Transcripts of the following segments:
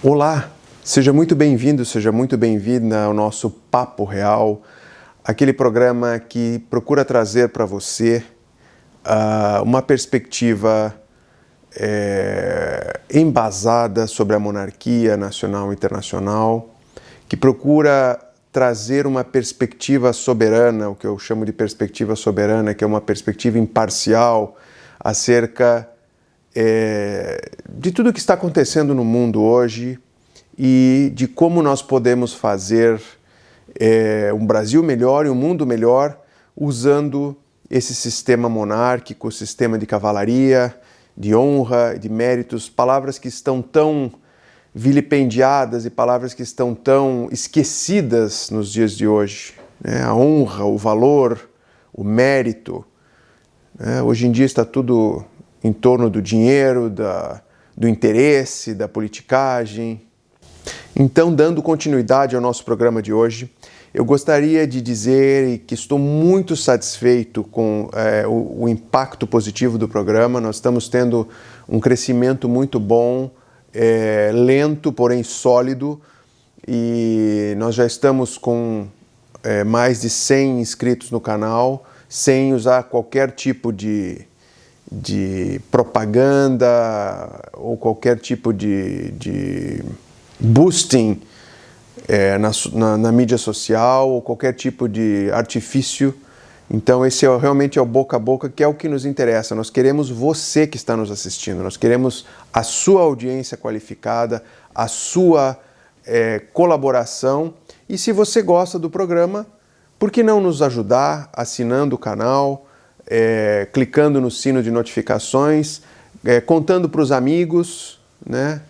Olá, seja muito bem-vindo, seja muito bem-vinda ao nosso Papo Real, aquele programa que procura trazer para você uma perspectiva embasada sobre a monarquia nacional e internacional, que procura trazer uma perspectiva soberana, o que eu chamo de perspectiva soberana, que é uma perspectiva imparcial acerca de tudo o que está acontecendo no mundo hoje e de como nós podemos fazer um Brasil melhor e um mundo melhor usando esse sistema monárquico, sistema de cavalaria, de honra, de méritos, palavras que estão tão vilipendiadas e palavras que estão tão esquecidas nos dias de hoje, né? A honra, o valor, o mérito, né? Hoje em dia está tudo em torno do dinheiro, do interesse, da politicagem. Então, dando continuidade ao nosso programa de hoje, eu gostaria de dizer que estou muito satisfeito com o impacto positivo do programa. Nós estamos tendo um crescimento muito bom, lento, porém sólido, e nós já estamos com mais de 100 inscritos no canal, sem usar qualquer tipo de propaganda ou qualquer tipo de boosting na mídia social ou qualquer tipo de artifício. Então esse realmente é o boca a boca, que é o que nos interessa. Nós queremos você que está nos assistindo, nós queremos a sua audiência qualificada, a sua colaboração. E se você gosta do programa, por que não nos ajudar assinando o canal, clicando no sino de notificações, contando para os amigos, né?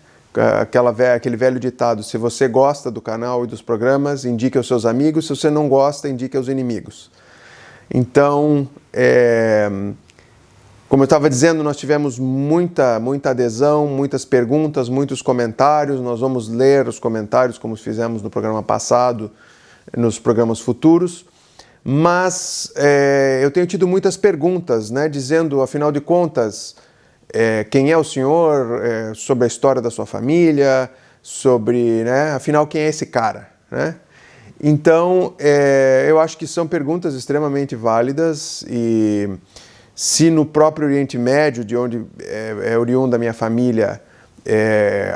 Aquele velho ditado: se você gosta do canal e dos programas, indique aos seus amigos; se você não gosta, indique aos inimigos. Então, como eu estava dizendo, nós tivemos muita adesão, muitas perguntas, muitos comentários. Nós vamos ler os comentários como fizemos no programa passado, nos programas futuros. Mas eu tenho tido muitas perguntas, né, dizendo, afinal de contas, quem é o senhor, sobre a história da sua família, sobre, né, afinal, quem é esse cara, né? Então, eu acho que são perguntas extremamente válidas, e se no próprio Oriente Médio, de onde é oriunda a minha família,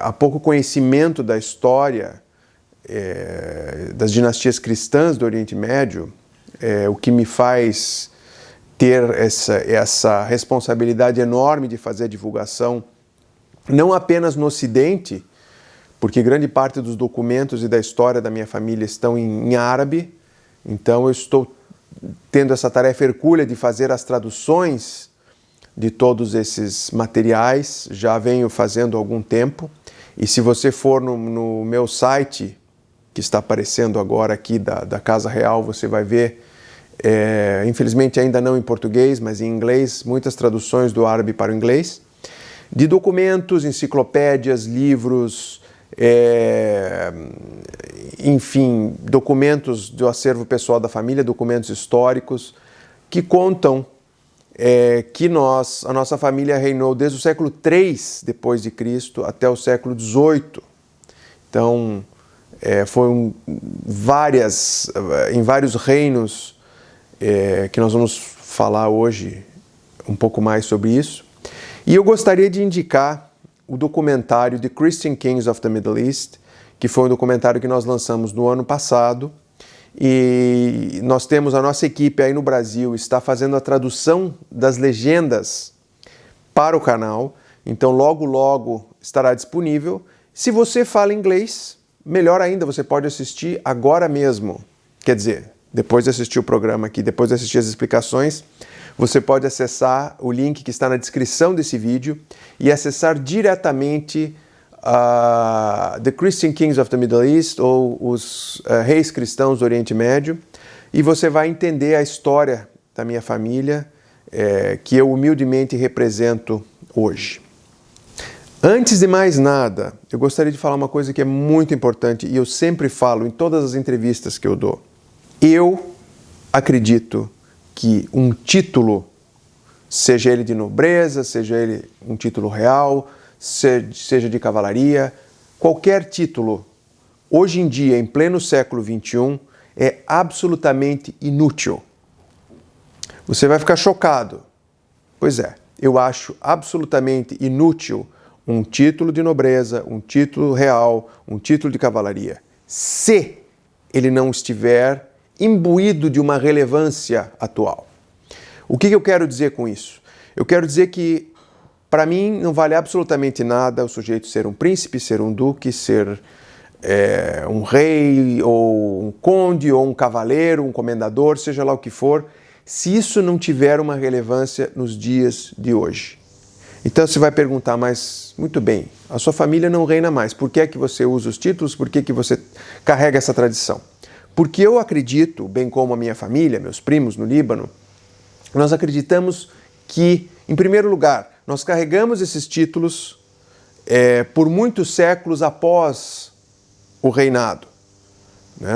há pouco conhecimento da história das dinastias cristãs do Oriente Médio, o que me faz ter essa responsabilidade enorme de fazer a divulgação, não apenas no Ocidente, porque grande parte dos documentos e da história da minha família estão em árabe. Então eu estou tendo essa tarefa hercúlea de fazer as traduções de todos esses materiais, já venho fazendo há algum tempo. E se você for no meu site, que está aparecendo agora aqui da Casa Real, você vai ver, infelizmente ainda não em português, mas em inglês, muitas traduções do árabe para o inglês, de documentos, enciclopédias, livros, enfim, documentos do acervo pessoal da família, documentos históricos, que contam que a nossa família reinou desde o século III depois de Cristo até o século XVIII. Então, foram em vários reinos, que nós vamos falar hoje um pouco mais sobre isso. E eu gostaria de indicar o documentário The Christian Kings of the Middle East, que foi um documentário que nós lançamos no ano passado, e nós temos a nossa equipe aí no Brasil, está fazendo a tradução das legendas para o canal, então logo estará disponível. Se você fala inglês, melhor ainda, você pode assistir agora mesmo. Quer dizer, depois de assistir o programa aqui, depois de assistir as explicações, você pode acessar o link que está na descrição desse vídeo e acessar diretamente The Christian Kings of the Middle East, ou os reis cristãos do Oriente Médio, e você vai entender a história da minha família, que eu humildemente represento hoje. Antes de mais nada, eu gostaria de falar uma coisa que é muito importante, e eu sempre falo em todas as entrevistas que eu dou. Eu acredito que um título, seja ele de nobreza, seja ele um título real, seja de cavalaria, Qualquer título, hoje em dia, em pleno século XXI, é absolutamente inútil. Você vai ficar chocado. Pois é, eu acho absolutamente inútil um título de nobreza, um título real, um título de cavalaria, se ele não estiver imbuído de uma relevância atual. O que eu quero dizer com isso? Eu quero dizer que, para mim, não vale absolutamente nada o sujeito ser um príncipe, ser um duque, ser um rei, ou um conde, ou um cavaleiro, um comendador, seja lá o que for, se isso não tiver uma relevância nos dias de hoje. Então você vai perguntar, mas muito bem, a sua família não reina mais, por que é que você usa os títulos, por que é que você carrega essa tradição? Porque eu acredito, bem como a minha família, meus primos no Líbano, nós acreditamos que, em primeiro lugar, nós carregamos esses títulos por muitos séculos após o reinado.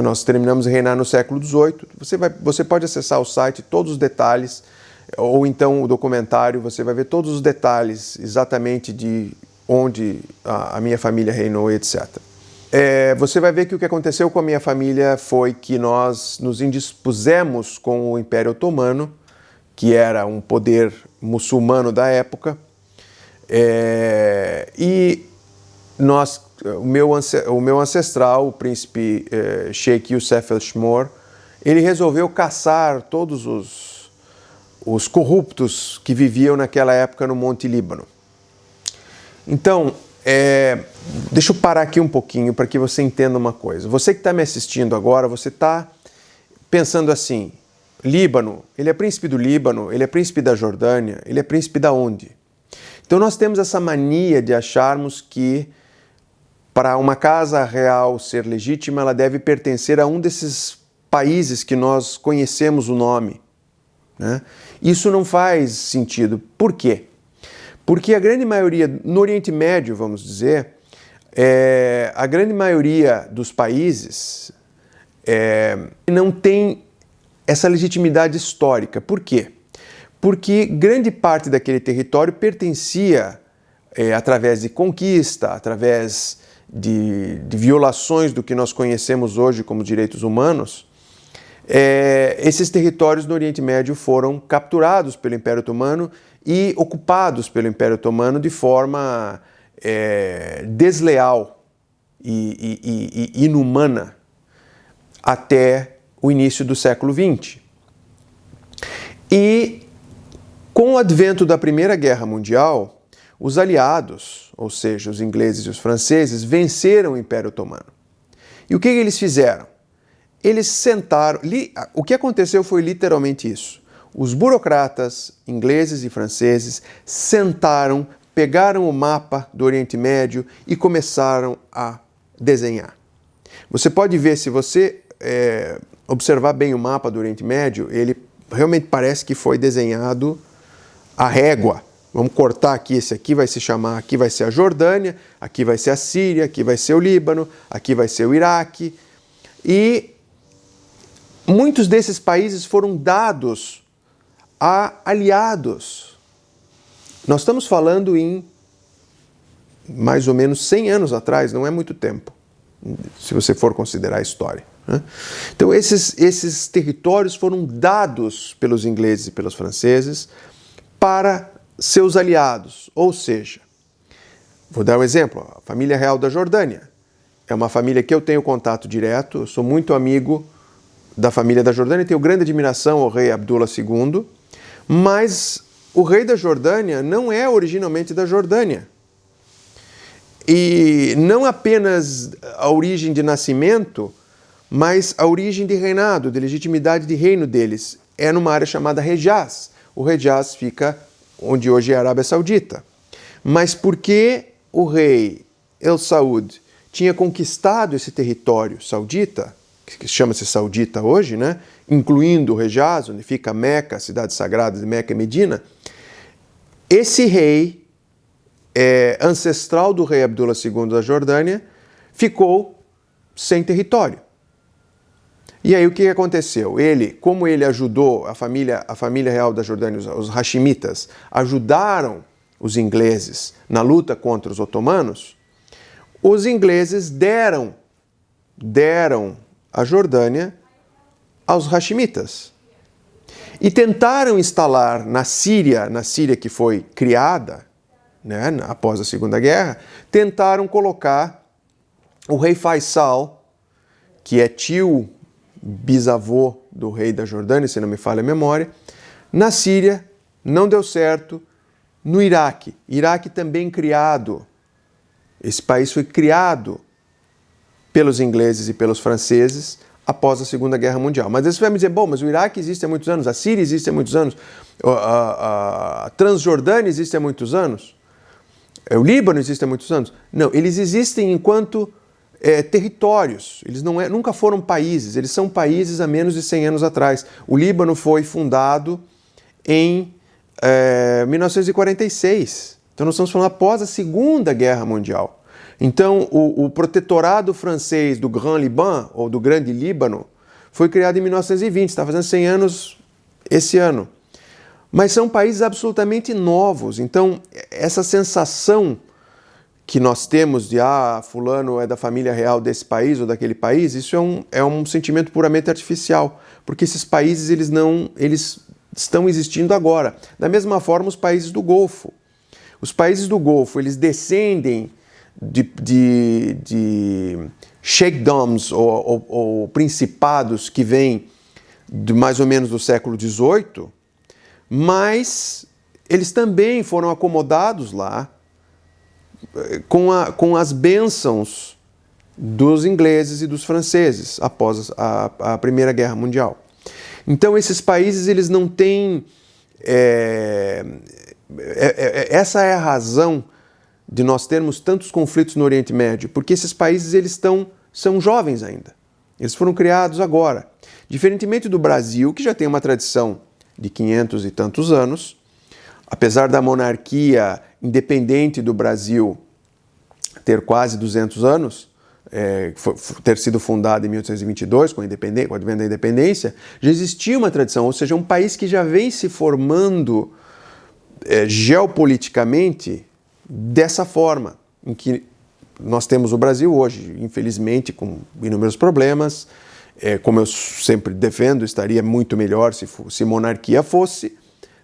Nós terminamos de reinar no século XVIII. Você pode acessar o site, todos os detalhes, ou então o documentário, você vai ver todos os detalhes exatamente de onde a minha família reinou, etc. Você vai ver que o que aconteceu com a minha família foi que nós nos indispusemos com o Império Otomano, que era um poder muçulmano da época, e o meu ancestral, o príncipe Sheikh Youssef el-Shmor, ele resolveu caçar todos os corruptos que viviam naquela época no Monte Líbano. Então, deixa eu parar aqui um pouquinho para que você entenda uma coisa. Você que está me assistindo agora, você está pensando assim, Líbano, ele é príncipe do Líbano, ele é príncipe da Jordânia, ele é príncipe da onde? Então nós temos essa mania de acharmos que para uma casa real ser legítima, ela deve pertencer a um desses países que nós conhecemos o nome, né? Isso não faz sentido. Por quê? Porque a grande maioria, no Oriente Médio, vamos dizer, a grande maioria dos países não tem essa legitimidade histórica. Por quê? Porque grande parte daquele território pertencia, através de conquista, através de violações do que nós conhecemos hoje como direitos humanos, esses territórios no Oriente Médio foram capturados pelo Império Otomano e ocupados pelo Império Otomano de forma desleal e inumana até o início do século XX. E com o advento da Primeira Guerra Mundial, os aliados, ou seja, os ingleses e os franceses, venceram o Império Otomano. E o que eles fizeram? Eles sentaram... O que aconteceu foi literalmente isso. Os burocratas ingleses e franceses sentaram, pegaram o mapa do Oriente Médio e começaram a desenhar. Você pode ver, se você observar bem o mapa do Oriente Médio, ele realmente parece que foi desenhado à régua. Vamos cortar aqui, esse aqui vai se chamar, aqui vai ser a Jordânia, aqui vai ser a Síria, aqui vai ser o Líbano, aqui vai ser o Iraque. E muitos desses países foram dados a aliados. Nós estamos falando em mais ou menos 100 anos atrás, não é muito tempo, se você for considerar a história, né? Então esses territórios foram dados pelos ingleses e pelos franceses para seus aliados, ou seja, vou dar um exemplo, a família real da Jordânia é uma família que eu tenho contato direto, eu sou muito amigo da família da Jordânia, tenho grande admiração ao rei Abdullah II, mas o rei da Jordânia não é originalmente da Jordânia. E não apenas a origem de nascimento, mas a origem de reinado, de legitimidade de reino deles, é numa área chamada Hejaz. O Hejaz fica onde hoje é a Arábia Saudita. Mas porque o rei El Saud tinha conquistado esse território saudita, que chama-se Saudita hoje, né? Incluindo o Hejaz, onde fica Meca, a cidade sagrada de Meca e Medina, esse rei, ancestral do rei Abdullah II da Jordânia, ficou sem território. E aí o que aconteceu? Como ele ajudou a família real da Jordânia, os Hashimitas, ajudaram os ingleses na luta contra os otomanos, os ingleses deram a Jordânia aos Hashimitas. E tentaram instalar na Síria que foi criada, né, após a Segunda Guerra, tentaram colocar o rei Faisal, que é tio, bisavô do rei da Jordânia, se não me falha a memória, na Síria, não deu certo. No Iraque também criado. Esse país foi criado pelos ingleses e pelos franceses após a Segunda Guerra Mundial. Mas você vai me dizer, bom, mas o Iraque existe há muitos anos, a Síria existe há muitos anos, a Transjordânia existe há muitos anos, o Líbano existe há muitos anos. Não, eles existem enquanto territórios, eles nunca foram países, eles são países há menos de 100 anos atrás. O Líbano foi fundado em 1946, então nós estamos falando após a Segunda Guerra Mundial. Então, o protetorado francês do Grand Liban, ou do Grande Líbano, foi criado em 1920, está fazendo 100 anos esse ano. Mas são países absolutamente novos, então essa sensação que nós temos de, fulano é da família real desse país ou daquele país, isso é um sentimento puramente artificial, porque esses países, eles estão existindo agora. Da mesma forma, os países do Golfo. Os países do Golfo, eles descendem de sheikdoms ou principados que vêm de mais ou menos do século XVIII, mas eles também foram acomodados lá com as bênçãos dos ingleses e dos franceses após a Primeira Guerra Mundial. Então esses países, eles não têm... essa é a razão de nós termos tantos conflitos no Oriente Médio, porque esses países, eles são jovens ainda. Eles foram criados agora. Diferentemente do Brasil, que já tem uma tradição de 500 e tantos anos, apesar da monarquia independente do Brasil ter quase 200 anos, ter sido fundada em 1822, com o advento da independência, já existia uma tradição, ou seja, um país que já vem se formando geopoliticamente dessa forma, em que nós temos o Brasil hoje, infelizmente, com inúmeros problemas. Como eu sempre defendo, estaria muito melhor se monarquia fosse,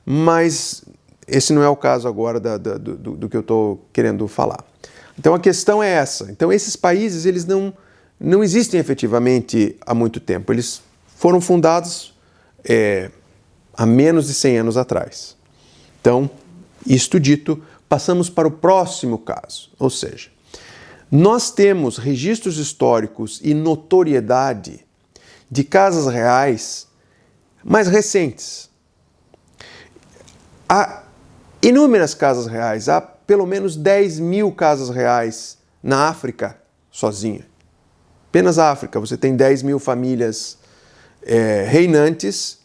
mas esse não é o caso agora do que eu estou querendo falar. Então a questão é essa. Então esses países, eles não existem efetivamente há muito tempo. Eles foram fundados há menos de 100 anos atrás. Então, isto dito, passamos para o próximo caso, ou seja, nós temos registros históricos e notoriedade de casas reais mais recentes. Há inúmeras casas reais, há pelo menos 10.000 casas reais na África sozinha. Apenas a África, você tem 10.000 famílias reinantes,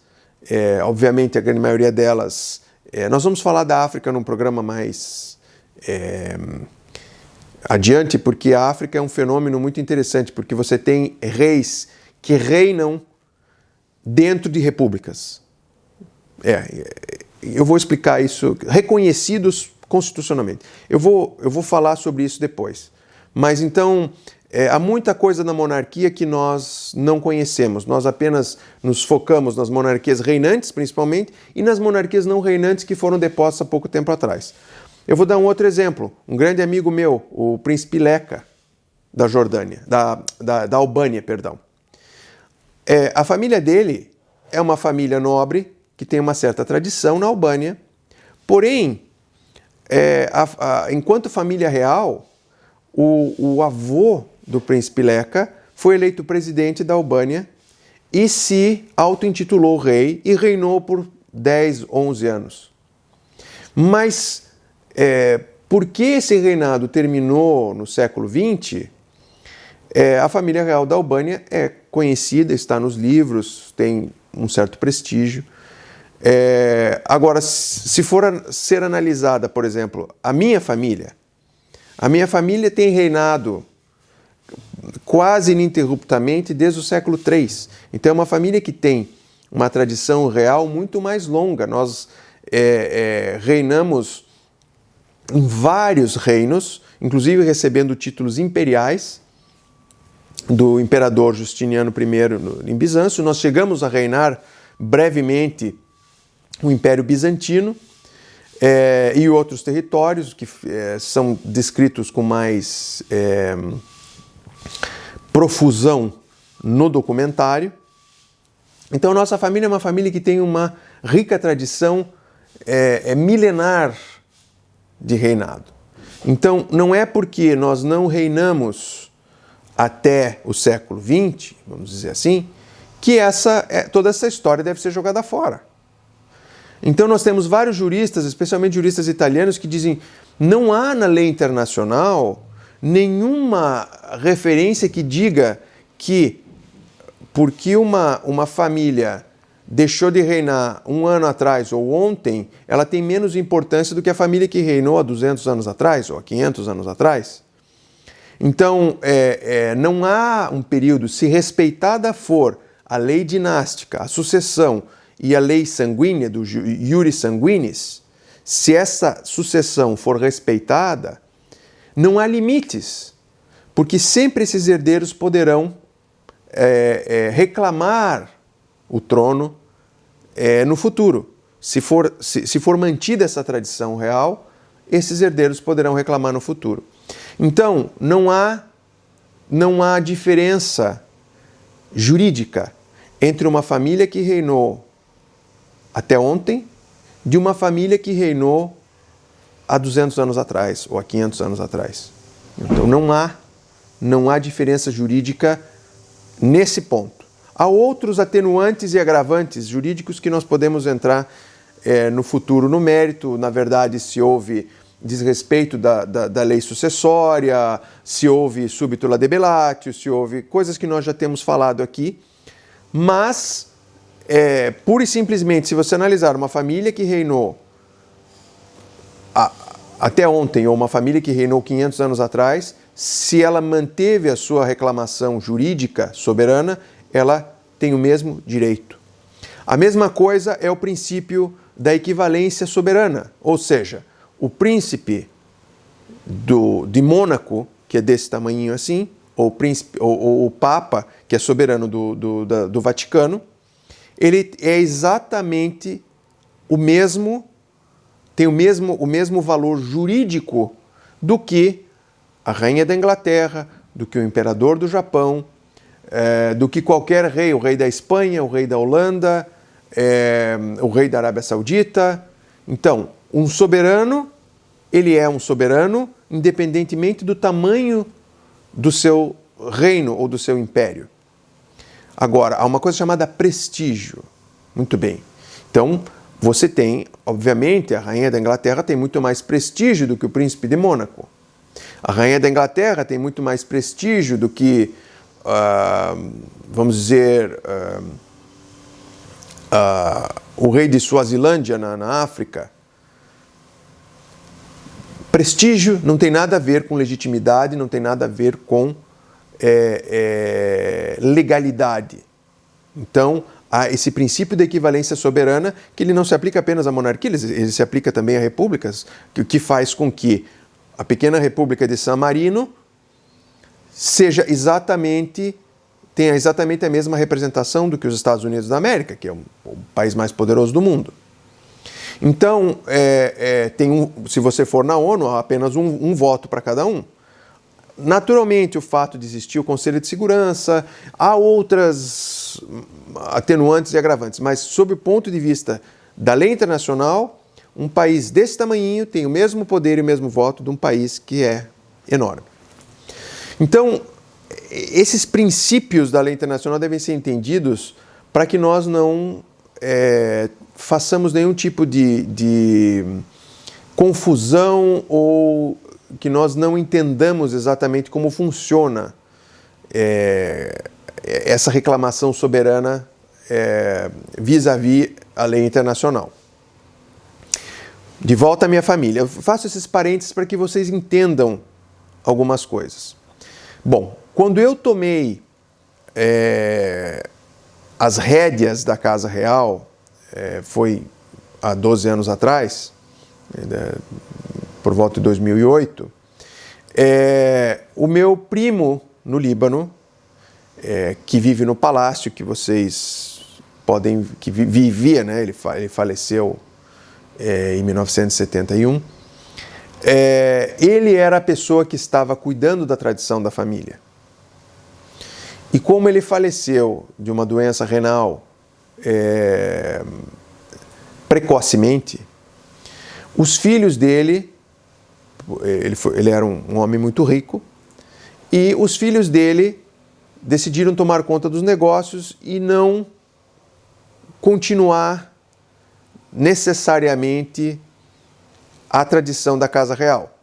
obviamente a grande maioria delas... nós vamos falar da África num programa mais adiante, porque a África é um fenômeno muito interessante, porque você tem reis que reinam dentro de repúblicas. Eu vou explicar isso, reconhecidos constitucionalmente. Eu vou falar sobre isso depois. Mas então, há muita coisa na monarquia que nós não conhecemos. Nós apenas nos focamos nas monarquias reinantes, principalmente, e nas monarquias não reinantes que foram depostas há pouco tempo atrás. Eu vou dar um outro exemplo. Um grande amigo meu, o príncipe Leca, da Jordânia, da Albânia, perdão. A família dele é uma família nobre, que tem uma certa tradição na Albânia, porém, enquanto família real, o avô do príncipe Leca foi eleito presidente da Albânia e se auto-intitulou rei e reinou por 10, 11 anos. Mas porque esse reinado terminou no século XX, a família real da Albânia é conhecida, está nos livros, tem um certo prestígio. Agora, se for ser analisada, por exemplo, a minha família tem reinado quase ininterruptamente desde o século III. Então é uma família que tem uma tradição real muito mais longa. Nós reinamos em vários reinos, inclusive recebendo títulos imperiais do imperador Justiniano I em Bizâncio. Nós chegamos a reinar brevemente o Império Bizantino e outros territórios que são descritos com mais profusão no documentário. Então, nossa família é uma família que tem uma rica tradição milenar de reinado. Então, não é porque nós não reinamos até o século XX, vamos dizer assim, que toda essa história deve ser jogada fora. Então, nós temos vários juristas, especialmente juristas italianos, que dizem: não há na lei internacional nenhuma referência que diga que, porque uma família deixou de reinar um ano atrás ou ontem, ela tem menos importância do que a família que reinou há 200 anos atrás ou há 500 anos atrás. Então, não há um período, se respeitada for a lei dinástica, a sucessão e a lei sanguínea, do iuris sanguinis, se essa sucessão for respeitada, não há limites, porque sempre esses herdeiros poderão reclamar o trono no futuro. Se for mantida essa tradição real, esses herdeiros poderão reclamar no futuro. Então, não há diferença jurídica entre uma família que reinou até ontem de uma família que reinou há 200 anos atrás ou há 500 anos atrás. Então, não há diferença jurídica nesse ponto. Há outros atenuantes e agravantes jurídicos que nós podemos entrar no futuro no mérito. Na verdade, se houve desrespeito da lei sucessória, se houve subtula debelatio, se houve coisas que nós já temos falado aqui, mas pura e simplesmente, se você analisar uma família que reinou até ontem ou uma família que reinou 500 anos atrás, se ela manteve a sua reclamação jurídica soberana, ela tem o mesmo direito. A mesma coisa é o princípio da equivalência soberana, ou seja, o príncipe de Mônaco, que é desse tamanhinho assim, ou o Papa, que é soberano do Vaticano, ele é exatamente o mesmo, tem o mesmo valor jurídico do que a rainha da Inglaterra, do que o imperador do Japão, do que qualquer rei, o rei da Espanha, o rei da Holanda, o rei da Arábia Saudita. Então, um soberano, ele é um soberano independentemente do tamanho do seu reino ou do seu império. Agora, há uma coisa chamada prestígio. Muito bem. Então, você tem, obviamente, a rainha da Inglaterra tem muito mais prestígio do que o príncipe de Mônaco. A rainha da Inglaterra tem muito mais prestígio do que, vamos dizer, o rei de Suazilândia na África. Prestígio não tem nada a ver com legitimidade, não tem nada a ver com legalidade. Então, há esse princípio da equivalência soberana, que ele não se aplica apenas à monarquia, ele se aplica também a repúblicas, que faz com que a pequena república de San Marino tenha exatamente a mesma representação do que os Estados Unidos da América, que é o país mais poderoso do mundo. Então, se você for na ONU, há apenas um voto para cada um. Naturalmente, o fato de existir o Conselho de Segurança, há outras atenuantes e agravantes, mas sob o ponto de vista da lei internacional, um país desse tamanhinho tem o mesmo poder e o mesmo voto de um país que é enorme. Então, esses princípios da lei internacional devem ser entendidos para que nós não façamos nenhum tipo de confusão ou que nós não entendamos exatamente como funciona essa reclamação soberana vis-à-vis a lei internacional. De volta à minha família. Eu faço esses parênteses para que vocês entendam algumas coisas. Bom, quando eu tomei as rédeas da Casa Real, foi há 12 anos atrás, por volta de 2008, O meu primo no Líbano, que vive no palácio, que vocês podem... que vivia, né? Ele faleceu em 1971. Ele era a pessoa que estava cuidando da tradição da família. E como ele faleceu de uma doença renal precocemente, os filhos dele, ele era um homem muito rico, e os filhos dele decidiram tomar conta dos negócios e não continuar necessariamente a tradição da Casa Real.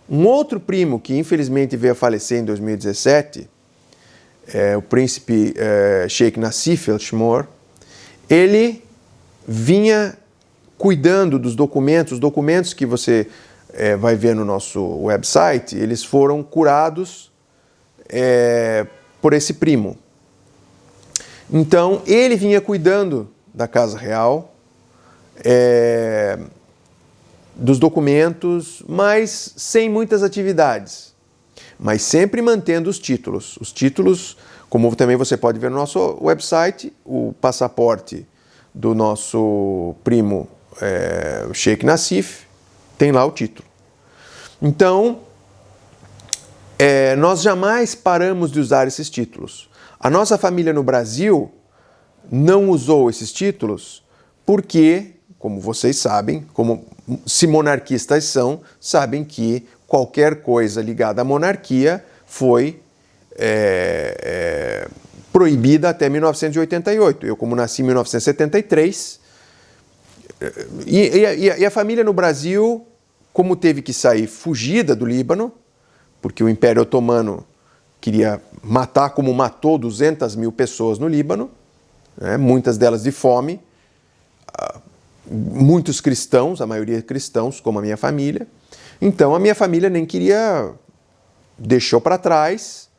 Um outro primo que infelizmente veio a falecer em 2017, o príncipe Sheikh Nassif El-Shmor, ele vinha cuidando dos documentos. Os documentos que você vai ver no nosso website, eles foram curados por esse primo. Então, ele vinha cuidando da Casa Real, dos documentos, mas sem muitas atividades, mas sempre mantendo os títulos. Os títulos, como também você pode ver no nosso website, o passaporte do nosso primo Sheikh Nassif tem lá o título. Então, nós jamais paramos de usar esses títulos. A nossa família no Brasil não usou esses títulos porque, como vocês sabem, como se monarquistas são, sabem que qualquer coisa ligada à monarquia foi proibida até 1988. Eu, como nasci em 1973, e a família no Brasil, como teve que sair fugida do Líbano, porque o Império Otomano queria matar, como matou 200 mil pessoas no Líbano, né, muitas delas de fome, muitos cristãos, a maioria cristãos, como a minha família. Então a minha família nem queria, deixou para trás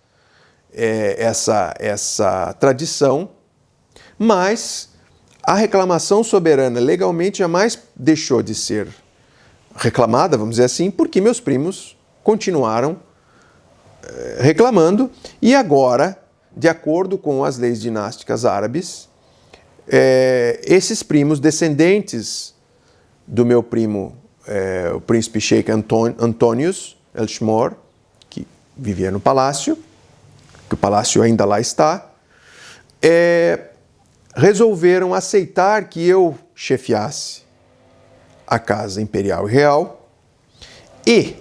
essa tradição, mas a reclamação soberana legalmente jamais deixou de ser reclamada, vamos dizer assim, porque meus primos continuaram reclamando, e agora, de acordo com as leis dinásticas árabes, esses primos descendentes do meu primo, o príncipe Sheikh Antonius El-Shmor, que vivia no palácio, que o palácio ainda lá está, resolveram aceitar que eu chefiasse a Casa Imperial e Real, e,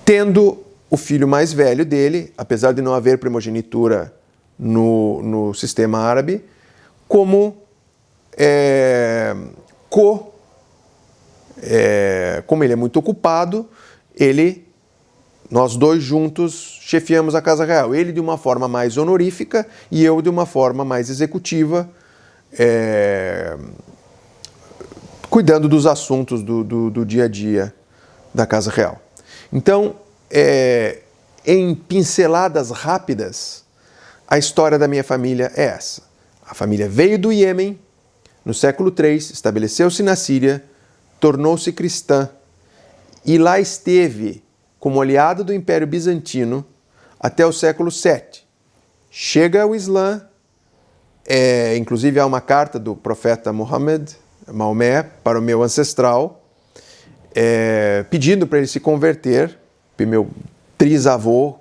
tendo o filho mais velho dele, apesar de não haver primogenitura no sistema árabe, como como ele é muito ocupado, nós dois juntos chefiamos a Casa Real. Ele de uma forma mais honorífica e eu de uma forma mais executiva, cuidando dos assuntos do dia a dia da Casa Real. Então, em pinceladas rápidas, a história da minha família é essa. A família veio do Iêmen no século III, estabeleceu-se na Síria, tornou-se cristã e lá esteve como aliado do Império Bizantino até o século VII. Chega o Islã, inclusive há uma carta do profeta Maomé, para o meu ancestral, pedindo para ele se converter, porque meu trisavô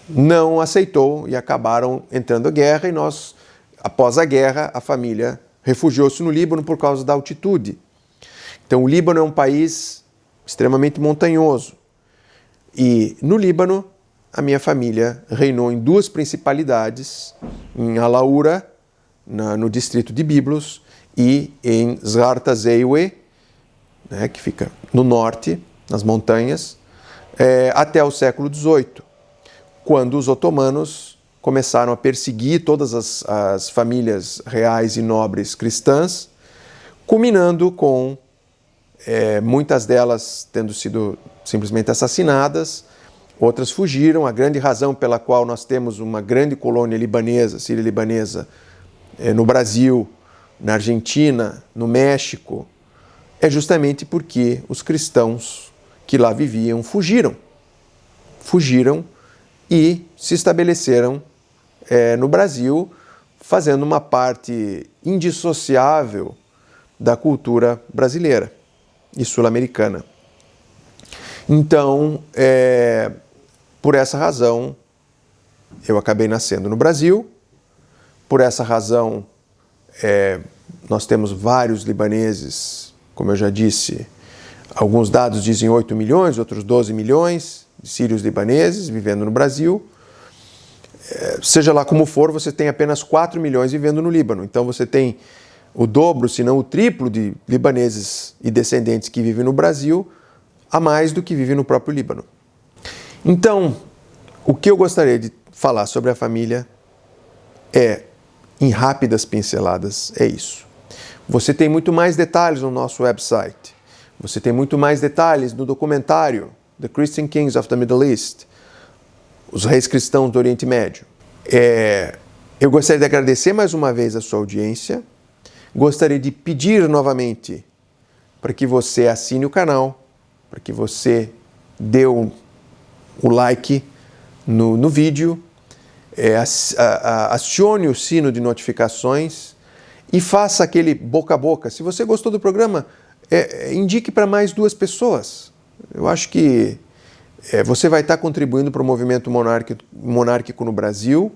não aceitou e acabaram entrando em guerra, e nós, após a guerra, a família refugiou-se no Líbano por causa da altitude. Então o Líbano é um país extremamente montanhoso, e no Líbano a minha família reinou em duas principalidades, em Alaura, no distrito de Byblos, e em Zgharta Zeiwe, né, que fica no norte, nas montanhas, até o século XVIII, quando os otomanos começaram a perseguir todas as famílias reais e nobres cristãs, culminando com muitas delas tendo sido simplesmente assassinadas, outras fugiram. A grande razão pela qual nós temos uma grande colônia libanesa, síria-libanesa, no Brasil, na Argentina, no México, é justamente porque os cristãos que lá viviam fugiram e se estabeleceram no Brasil, fazendo uma parte indissociável da cultura brasileira e sul-americana. Então, por essa razão, eu acabei nascendo no Brasil. Por essa razão, nós temos vários libaneses, como eu já disse, alguns dados dizem 8 milhões, outros 12 milhões de sírios libaneses vivendo no Brasil. Seja lá como for, você tem apenas 4 milhões vivendo no Líbano. Então você tem o dobro, se não o triplo de libaneses e descendentes que vivem no Brasil, a mais do que vivem no próprio Líbano. Então, o que eu gostaria de falar sobre a família em rápidas pinceladas, é isso. Você tem muito mais detalhes no nosso website. Você tem muito mais detalhes no documentário The Christian Kings of the Middle East, Os Reis Cristãos do Oriente Médio. Eu gostaria de agradecer mais uma vez a sua audiência. Gostaria de pedir novamente para que você assine o canal, para que você dê o like no vídeo, acione o sino de notificações e faça aquele boca a boca. Se você gostou do programa, indique para mais 2 pessoas. Eu acho que você vai estar contribuindo para o movimento monárquico no Brasil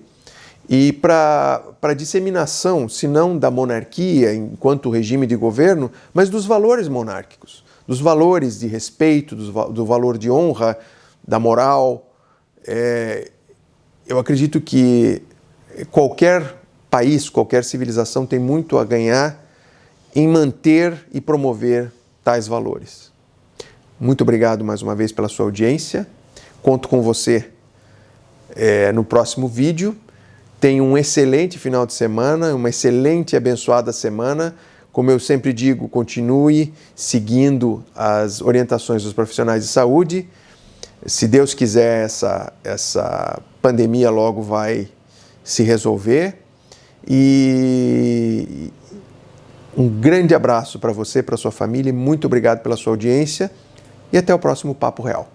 e para a disseminação, se não da monarquia enquanto regime de governo, mas dos valores monárquicos, dos valores de respeito, do valor de honra, da moral. Eu acredito que qualquer país, qualquer civilização tem muito a ganhar em manter e promover tais valores. Muito obrigado mais uma vez pela sua audiência. Conto com você no próximo vídeo. Tenha um excelente final de semana, uma excelente e abençoada semana. Como eu sempre digo, continue seguindo as orientações dos profissionais de saúde. Se Deus quiser, essa pandemia logo vai se resolver. E um grande abraço para você, para sua família. Muito obrigado pela sua audiência. E até o próximo Papo Real.